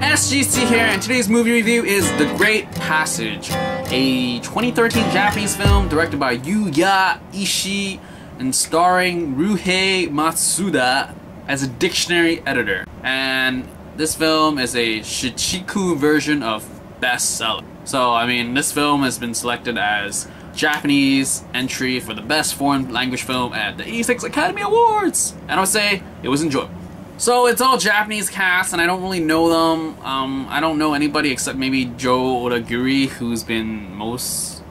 SGC here, and today's movie review is The Great Passage, a 2013 Japanese film directed by Yuya Ishii and starring Ryuhei Matsuda as a dictionary editor. And this film is a Shochiku version of bestseller. So, I mean, this film has been selected as Japanese entry for the best foreign language film at the 86 Academy Awards, and I would say it was enjoyable. So it's all Japanese cast, and I don't really know them. I don't know anybody except maybe Joe Odagiri, who's been most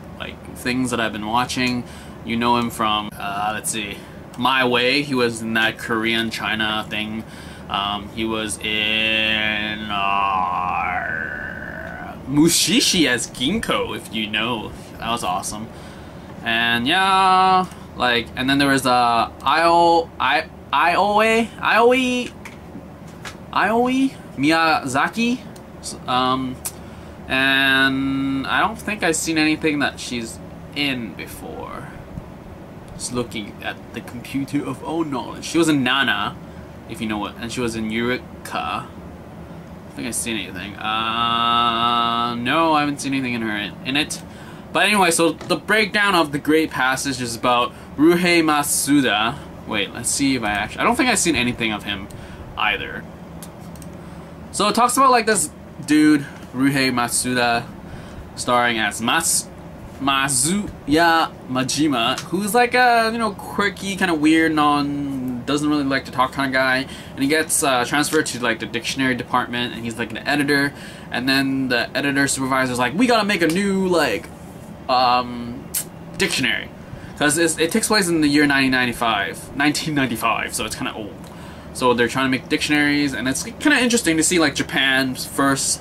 things that I've been watching. You know him from let's see, My Way. He was in that Korean China thing. He was in Mushishi as Ginko, if you know. That was awesome. And yeah, and then there was Aoi Miyazaki, and I don't think I've seen anything that she's in before. Just looking at the computer of all knowledge. She was in Nana, if you know it, and she was in Eureka. I think I've seen anything. No, I haven't seen anything in it. But anyway, so the breakdown of The Great Passage is about Ryuhei Matsuda. Wait, let's see if I don't think I've seen anything of him either. So it talks about this dude, Ryuhei Matsuda, starring as Mazuya Majima, who's a quirky, kind of weird, doesn't really like to talk kind of guy, and he gets transferred to the dictionary department, and he's an editor, and then the editor supervisor's like, we gotta make a new dictionary, because it takes place in the year 1995, so it's kind of old. So they're trying to make dictionaries, and it's kind of interesting to see Japan's first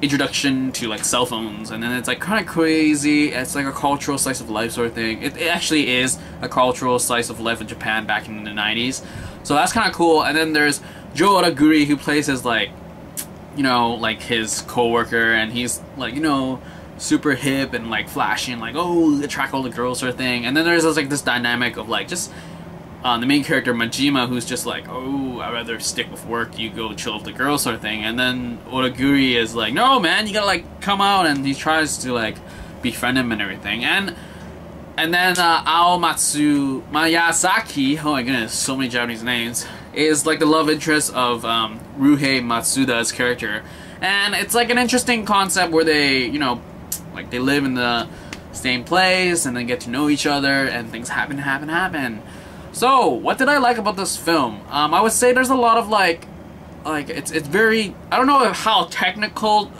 introduction to cell phones, and then it's kind of crazy. It's a cultural slice of life sort of thing. It actually is a cultural slice of life of Japan back in the 90s, so that's kind of cool. And then there's Joe Odagiri, who plays his his co-worker, and he's super hip and flashy and oh, attract all the girls sort of thing. And then there's this dynamic of just the main character Majima, who's just oh, I'd rather stick with work, you go chill with the girls sort of thing. And then Odagiri is no man, you gotta come out, and he tries to befriend him and everything. And then Miyazaki, oh my goodness, so many Japanese names, is the love interest of Ryuhei Matsuda's character. And it's an interesting concept where they, they live in the same place and they get to know each other, and things happen. So, what did I like about this film? I would say there's a lot of it's very, I don't know how technical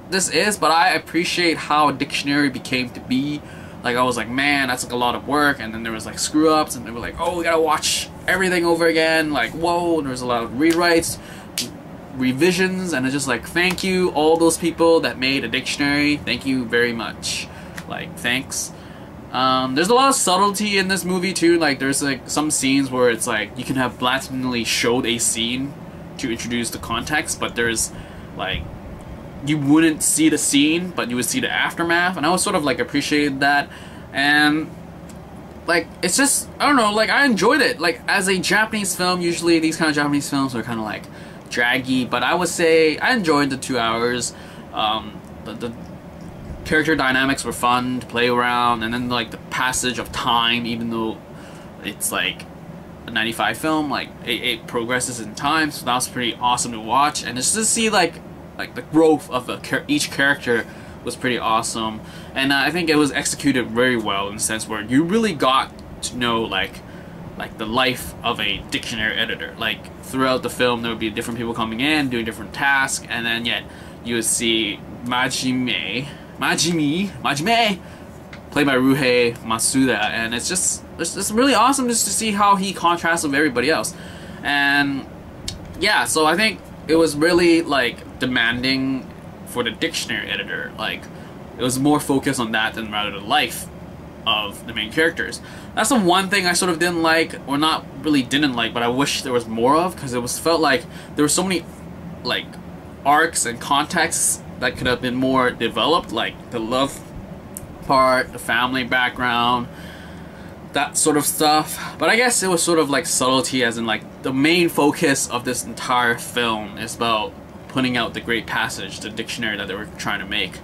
this is, but I appreciate how a dictionary became to be. I was man, that's a lot of work. And then there was screw ups, and they were oh, we gotta watch everything over again. Whoa, there was a lot of rewrites, revisions, and it's just thank you all those people that made a dictionary. Thank you very much. Thanks. There's a lot of subtlety in this movie too. There's some scenes where it's you can have blatantly showed a scene to introduce the context, but there's you wouldn't see the scene, but you would see the aftermath, and I was sort of appreciated that. And it's just, I don't know, I enjoyed it. As a Japanese film, usually these kind of Japanese films are kind of draggy, but I would say I enjoyed the 2 hours. The character dynamics were fun to play around, and then the passage of time, even though it's a 95 film, it progresses in time, so that was pretty awesome to watch. And just to see the growth of each character was pretty awesome. And I think it was executed very well in the sense where you really got to know the life of a dictionary editor. Throughout the film, there would be different people coming in doing different tasks, and then yet you would see Majime, played by Ryuhei Matsuda, and it's really awesome just to see how he contrasts with everybody else. And yeah, so I think it was really demanding for the dictionary editor. It was more focused on that than rather the life of the main characters. That's the one thing I sort of didn't like, or not really didn't like, but I wish there was more of, because it felt there were so many arcs and contexts that could have been more developed, the love part, the family background, that sort of stuff. But I guess it was sort of subtlety, as in the main focus of this entire film is about putting out the Great Passage, the dictionary that they were trying to make.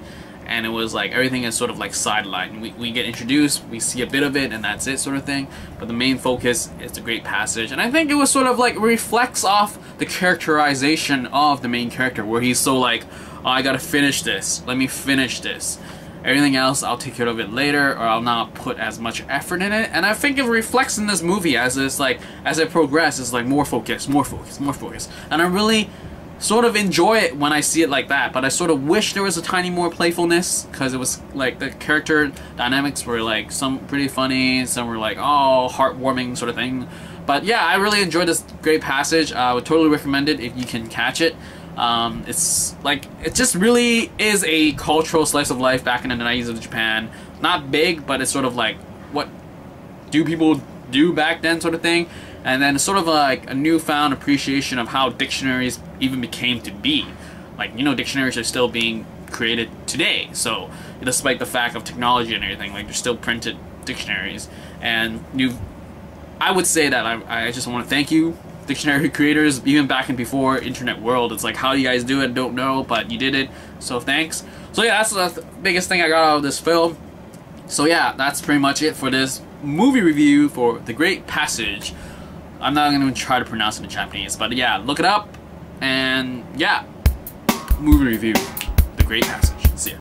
And it was like everything is sort of like sidelined. We get introduced, we see a bit of it, and that's it, sort of thing. But the main focus is the Great Passage, and I think it was sort of like reflects off the characterization of the main character, where he's so like, oh, I gotta finish this. Let me finish this. Everything else, I'll take care of it later, or I'll not put as much effort in it. And I think it reflects in this movie as it's like, as it progresses, like more focus, more focus, more focus. And I really sort of enjoy it when I see it like that, but I sort of wish there was a tiny more playfulness, because it was like the character dynamics were like some pretty funny, some were like, oh, heartwarming sort of thing. But yeah, I really enjoyed this Great Passage. I would totally recommend it if you can catch it. It's like, it just really is a cultural slice of life back in the 90s of Japan. Not big, but it's sort of like, what do people do back then, sort of thing. And then sort of like a newfound appreciation of how dictionaries even became to be. Like, you know, dictionaries are still being created today. So, despite the fact of technology and everything, like, there's still printed dictionaries. And I would say that I just want to thank you, dictionary creators, even back in before internet world. It's like, how do you guys do it? Don't know, but you did it. So thanks. So yeah, that's the biggest thing I got out of this film. So yeah, that's pretty much it for this movie review for The Great Passage. I'm not going to try to pronounce it in Japanese, but yeah, look it up, and yeah, movie review, The Great Passage. See ya.